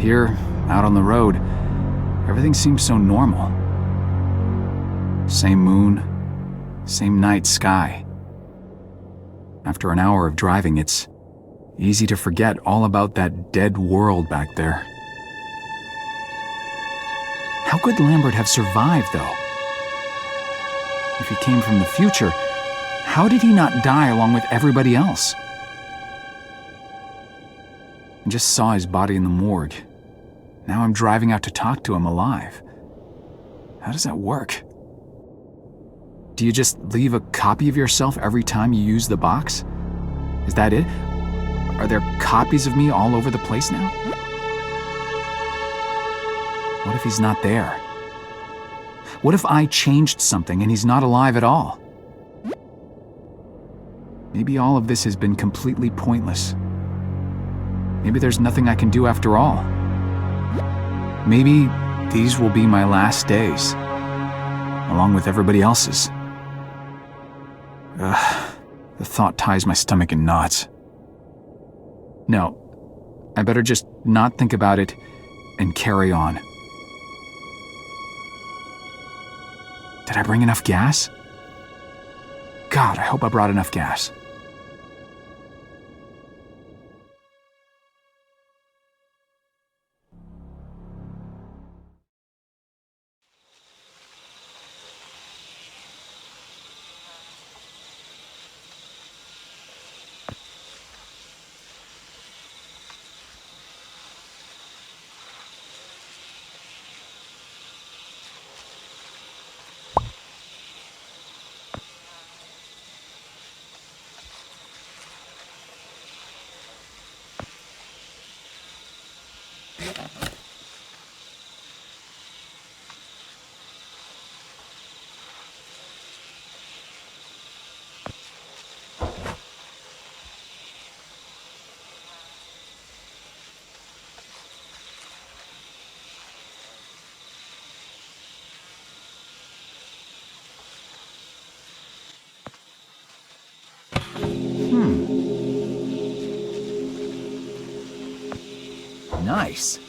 here, out on the road, everything seems so normal. Same moon, same night sky. After an hour of driving, it's easy to forget all about that dead world back there. How could Lambert have survived, though? If he came from the future, how did he not die along with everybody else? I just saw his body in the morgue. Now I'm driving out to talk to him alive. How does that work? Do you just leave a copy of yourself every time you use the box? Is that it? Are there copies of me all over the place now? What if he's not there? What if I changed something and he's not alive at all? Maybe all of this has been completely pointless. Maybe there's nothing I can do after all. Maybe these will be my last days, along with everybody else's. The thought ties my stomach in knots. No, I better just not think about it and carry on. Did I bring enough gas? God, I hope I brought enough gas. Nice.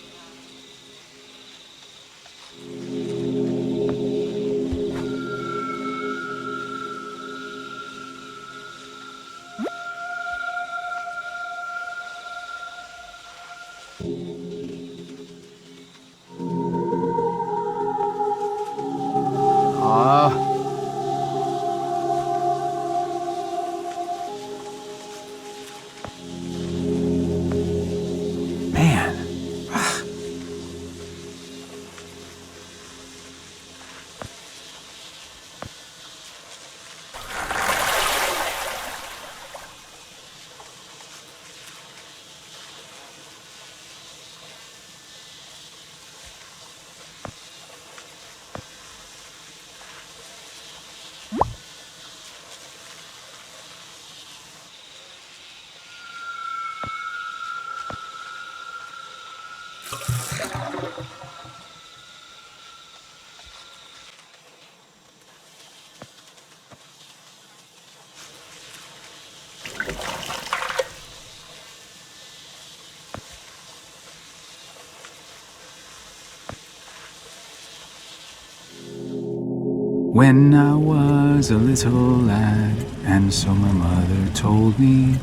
When I was a little lad, and so my mother told me,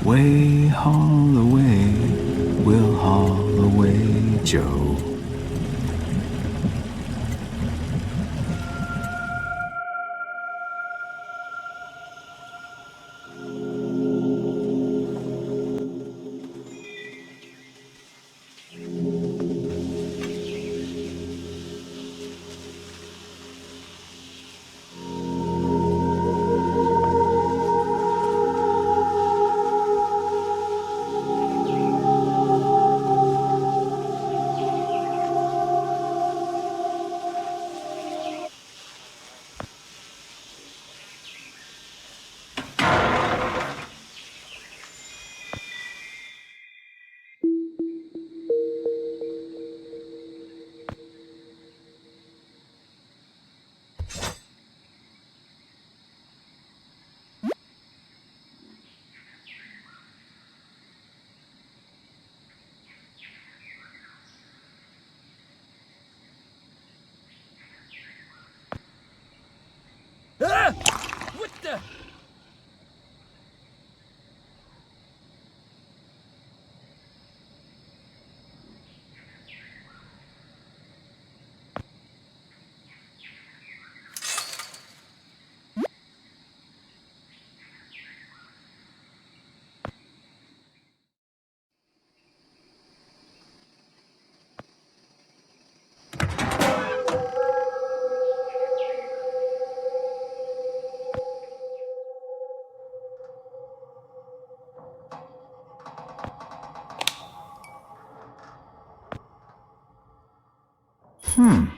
way haul away, we'll haul away, Joe. No.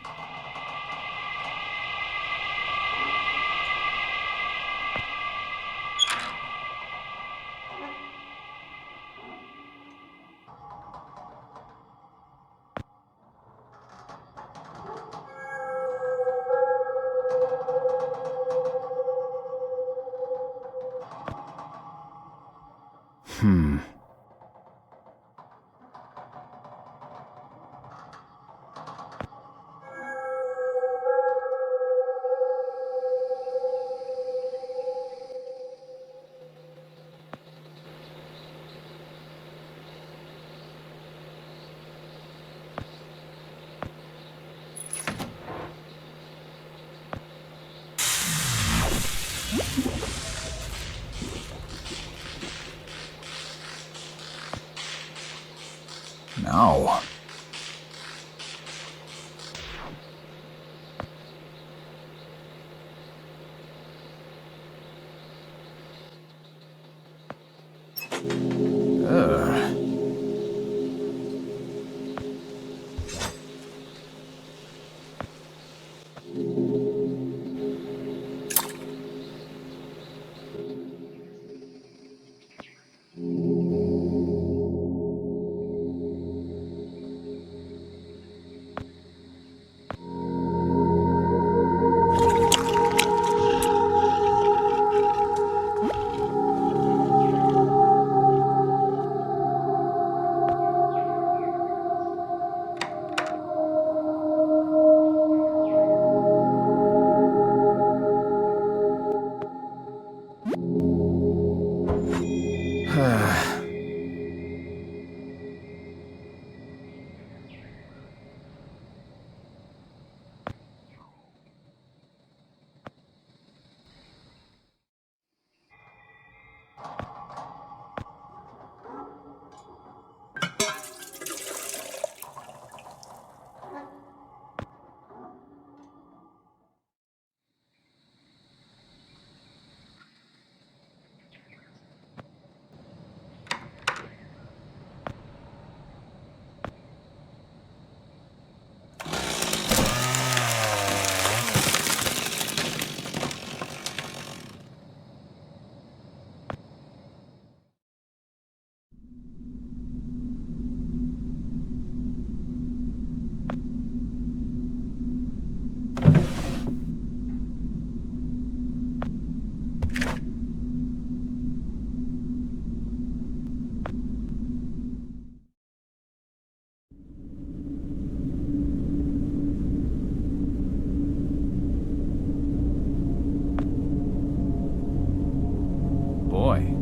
Boy.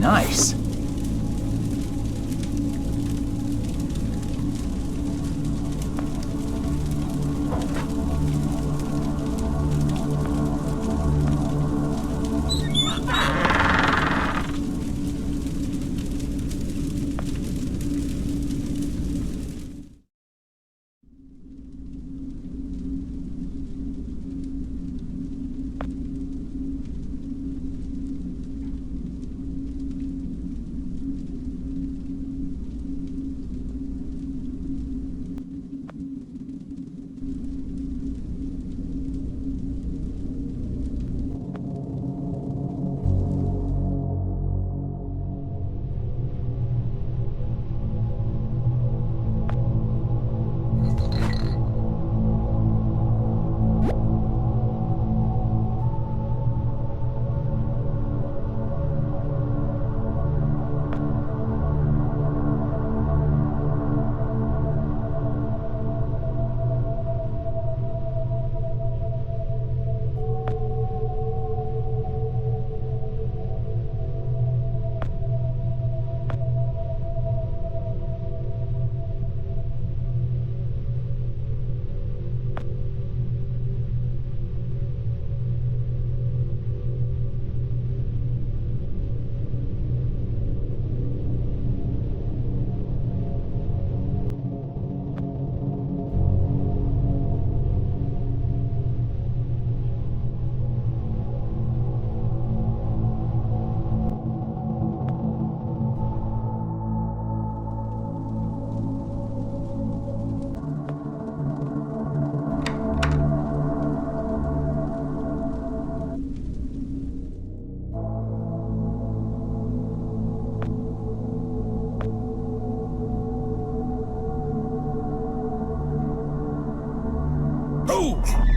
Nice. Move!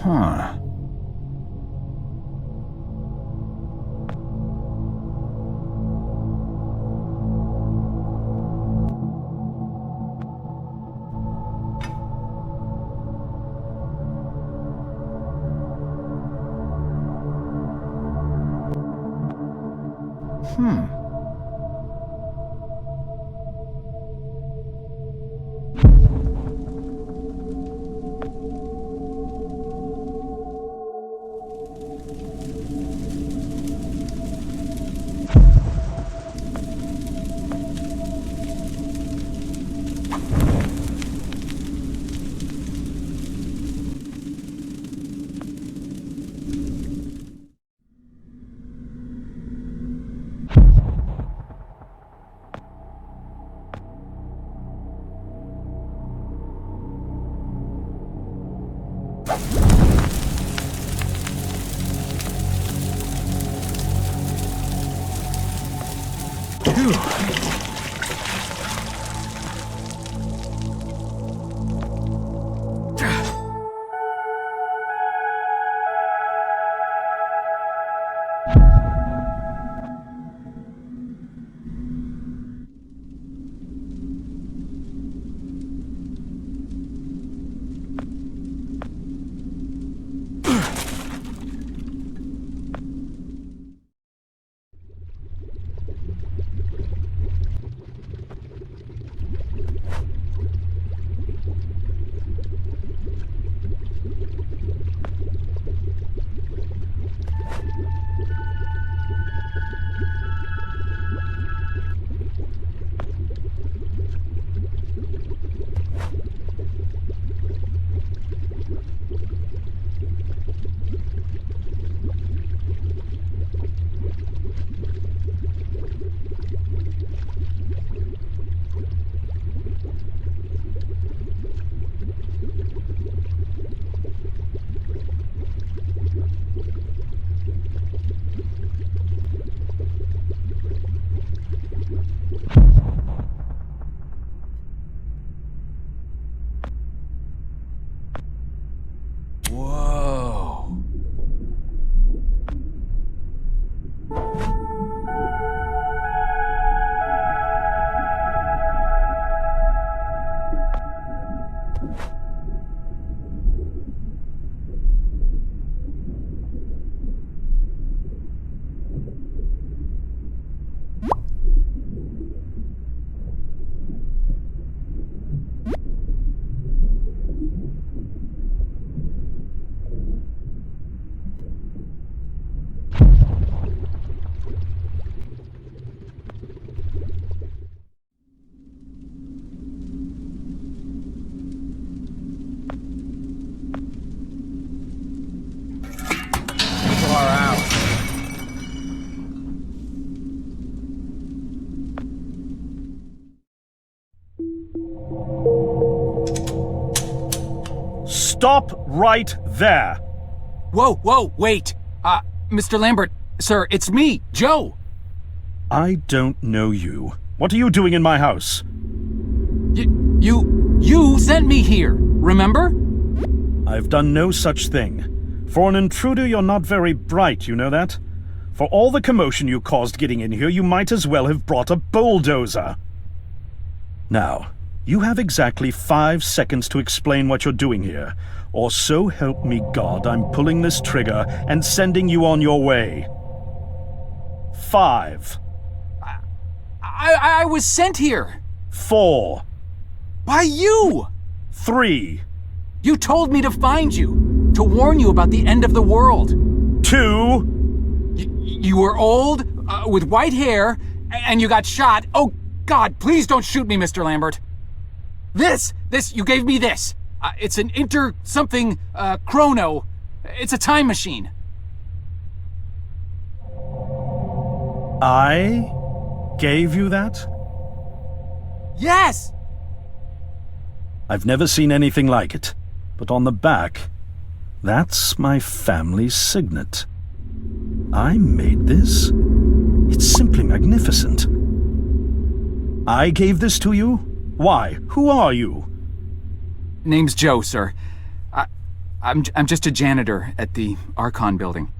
Huh. Hmm. Stop right there! Whoa, wait! Mr. Lambert, sir, it's me, Joe! I don't know you. What are you doing in my house? You sent me here, remember? I've done no such thing. For an intruder, you're not very bright, you know that? For all the commotion you caused getting in here, you might as well have brought a bulldozer. Now, you have exactly 5 seconds to explain what you're doing here, or so help me God, I'm pulling this trigger and sending you on your way. 5. I was sent here. 4. By you! 3. You told me to find you, to warn you about the end of the world. 2. You were old, with white hair, and you got shot. Oh, God, please don't shoot me, Mr. Lambert. You gave me this. It's an chrono. It's a time machine. I gave you that? Yes! I've never seen anything like it, but on the back, that's my family's signet. I made this? It's simply magnificent. I gave this to you? Why? Who are you? Name's Joe, sir. I'm just a janitor at the Archon building.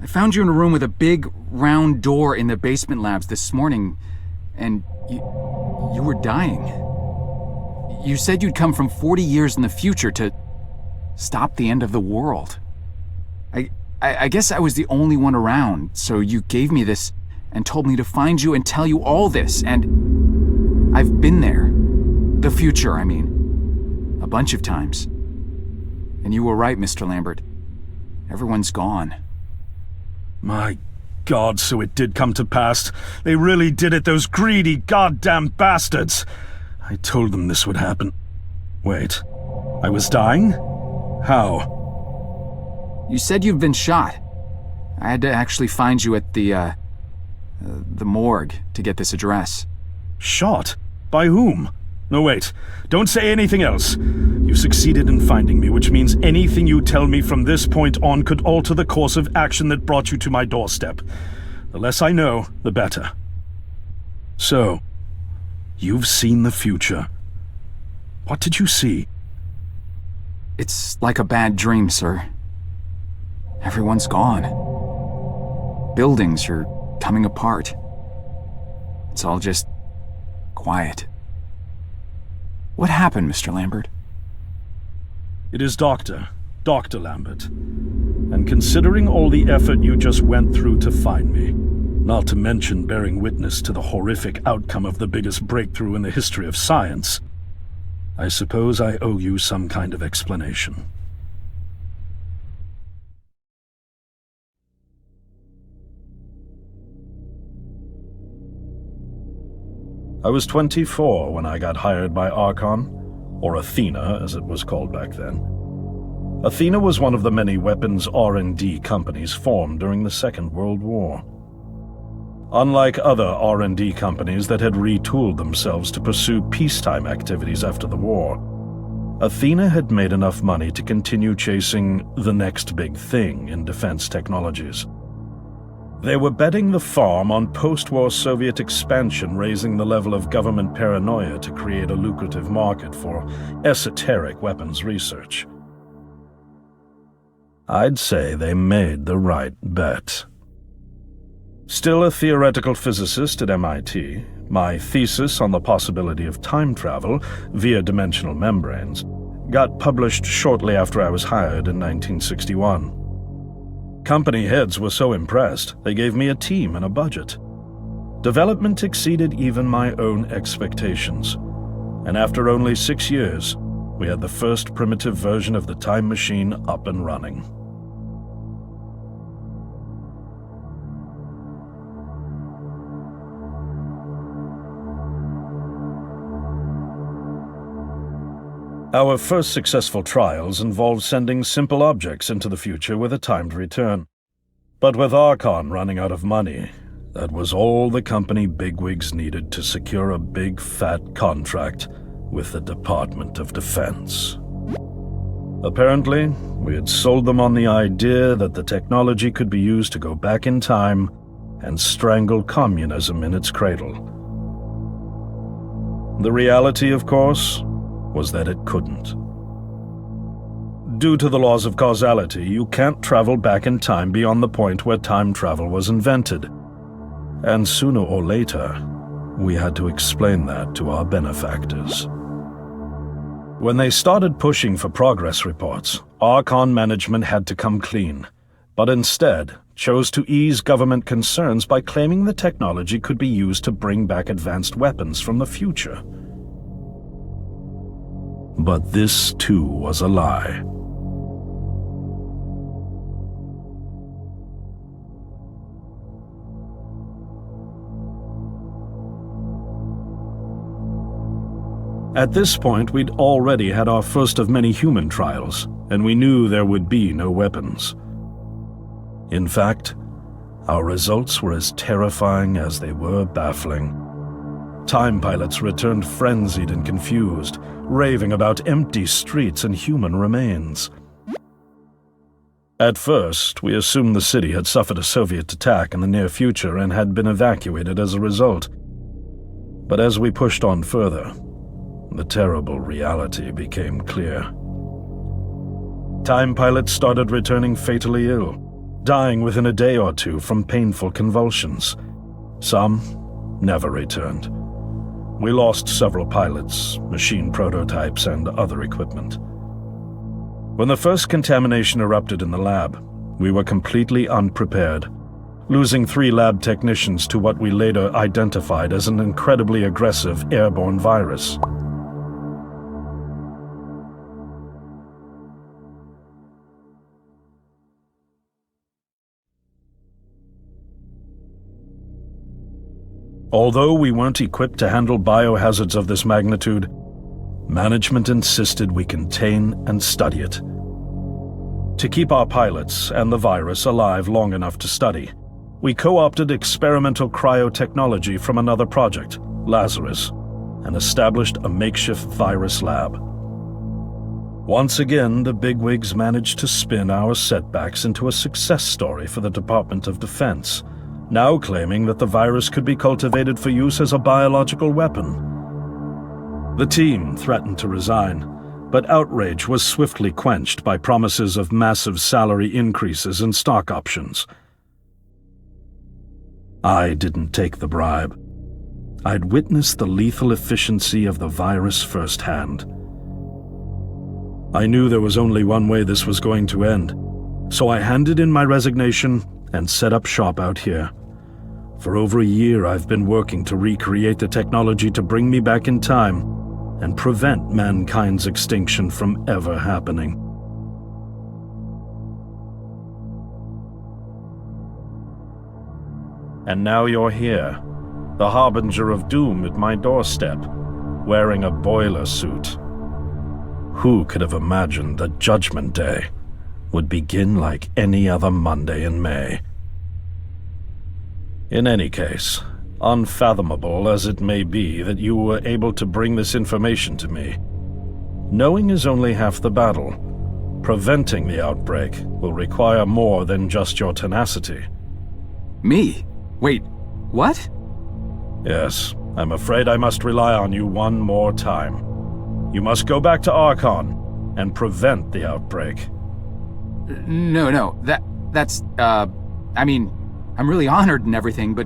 I found you in a room with a big, round door in the basement labs this morning, and you were dying. You said you'd come from 40 years in the future to stop the end of the world. I guess I was the only one around, so you gave me this and told me to find you and tell you all this, and I've been there. The future, I mean. A bunch of times. And you were right, Mr. Lambert. Everyone's gone. My God, so it did come to pass. They really did it, those greedy goddamn bastards. I told them this would happen. Wait, I was dying? How? You said you'd been shot. I had to actually find you at the morgue to get this address. Shot? By whom? No, wait. Don't say anything else. You succeeded in finding me, which means anything you tell me from this point on could alter the course of action that brought you to my doorstep. The less I know, the better. So, you've seen the future. What did you see? It's like a bad dream, sir. Everyone's gone. Buildings are coming apart. It's all just quiet. What happened, Mr. Lambert? It is Dr. Lambert. And considering all the effort you just went through to find me, not to mention bearing witness to the horrific outcome of the biggest breakthrough in the history of science, I suppose I owe you some kind of explanation. I was 24 when I got hired by Archon, or Athena as it was called back then. Athena was one of the many weapons R&D companies formed during the Second World War. Unlike other R&D companies that had retooled themselves to pursue peacetime activities after the war, Athena had made enough money to continue chasing the next big thing in defense technologies. They were betting the farm on post-war Soviet expansion, raising the level of government paranoia to create a lucrative market for esoteric weapons research. I'd say they made the right bet. Still a theoretical physicist at MIT, my thesis on the possibility of time travel via dimensional membranes got published shortly after I was hired in 1961. Company heads were so impressed, they gave me a team and a budget. Development exceeded even my own expectations, and after only 6 years, we had the first primitive version of the time machine up and running. Our first successful trials involved sending simple objects into the future with a timed return. But with Archon running out of money, that was all the company bigwigs needed to secure a big fat contract with the Department of Defense. Apparently, we had sold them on the idea that the technology could be used to go back in time and strangle communism in its cradle. The reality, of course, was that it couldn't. Due to the laws of causality, you can't travel back in time beyond the point where time travel was invented. And sooner or later, we had to explain that to our benefactors. When they started pushing for progress reports, Archon management had to come clean, but instead chose to ease government concerns by claiming the technology could be used to bring back advanced weapons from the future. But this too was a lie. At this point, we'd already had our first of many human trials, and we knew there would be no weapons. In fact, our results were as terrifying as they were baffling. Time pilots returned frenzied and confused, raving about empty streets and human remains. At first, we assumed the city had suffered a Soviet attack in the near future and had been evacuated as a result. But as we pushed on further, the terrible reality became clear. Time pilots started returning fatally ill, dying within a day or two from painful convulsions. Some never returned. We lost several pilots, machine prototypes, and other equipment. When the first contamination erupted in the lab, we were completely unprepared, losing 3 lab technicians to what we later identified as an incredibly aggressive airborne virus. Although we weren't equipped to handle biohazards of this magnitude, management insisted we contain and study it. To keep our pilots and the virus alive long enough to study, we co-opted experimental cryotechnology from another project, Lazarus, and established a makeshift virus lab. Once again, the bigwigs managed to spin our setbacks into a success story for the Department of Defense, now claiming that the virus could be cultivated for use as a biological weapon. The team threatened to resign, but outrage was swiftly quenched by promises of massive salary increases and stock options. I didn't take the bribe. I'd witnessed the lethal efficiency of the virus firsthand. I knew there was only one way this was going to end, so I handed in my resignation and set up shop out here. For over a year, I've been working to recreate the technology to bring me back in time and prevent mankind's extinction from ever happening. And now you're here, the harbinger of doom at my doorstep, wearing a boiler suit. Who could have imagined that Judgment Day would begin like any other Monday in May? In any case, unfathomable as it may be that you were able to bring this information to me, knowing is only half the battle. Preventing the outbreak will require more than just your tenacity. Me? Wait, what? Yes, I'm afraid I must rely on you one more time. You must go back to Archon and prevent the outbreak. No, that's, I mean, I'm really honored and everything, but...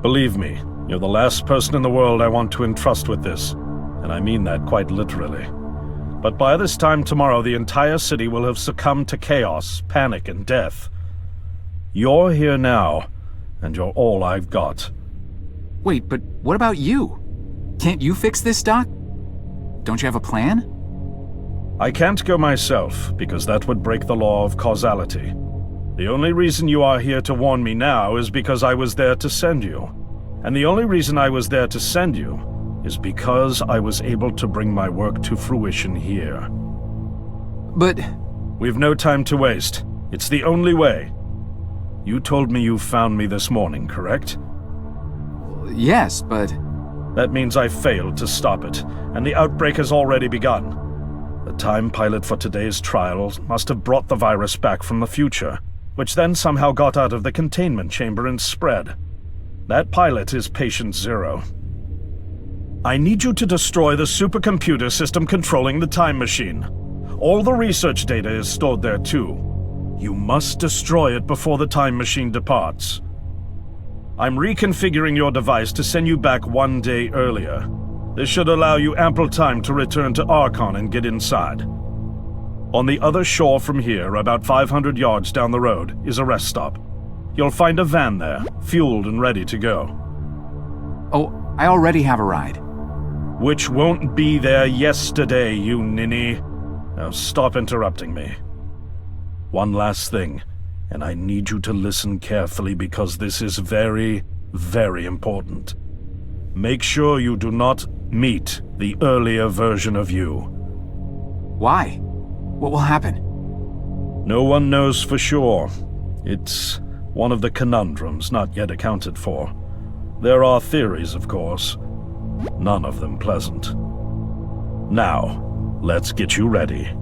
Believe me, you're the last person in the world I want to entrust with this, and I mean that quite literally. But by this time tomorrow, the entire city will have succumbed to chaos, panic, and death. You're here now, and you're all I've got. Wait, but what about you? Can't you fix this, Doc? Don't you have a plan? I can't go myself, because that would break the law of causality. The only reason you are here to warn me now is because I was there to send you. And the only reason I was there to send you is because I was able to bring my work to fruition here. But... We've no time to waste. It's the only way. You told me you found me this morning, correct? Yes, but... That means I failed to stop it, and the outbreak has already begun. The time pilot for today's trials must have brought the virus back from the future, which then somehow got out of the containment chamber and spread. That pilot is Patient Zero. I need you to destroy the supercomputer system controlling the time machine. All the research data is stored there too. You must destroy it before the time machine departs. I'm reconfiguring your device to send you back 1 day earlier. This should allow you ample time to return to Archon and get inside. On the other shore from here, about 500 yards down the road, is a rest stop. You'll find a van there, fueled and ready to go. Oh, I already have a ride. Which won't be there yesterday, you ninny. Now stop interrupting me. One last thing, and I need you to listen carefully because this is very, very important. Make sure you do not meet the earlier version of you. Why? What will happen? No one knows for sure. It's one of the conundrums not yet accounted for. There are theories, of course. None of them pleasant. Now, let's get you ready.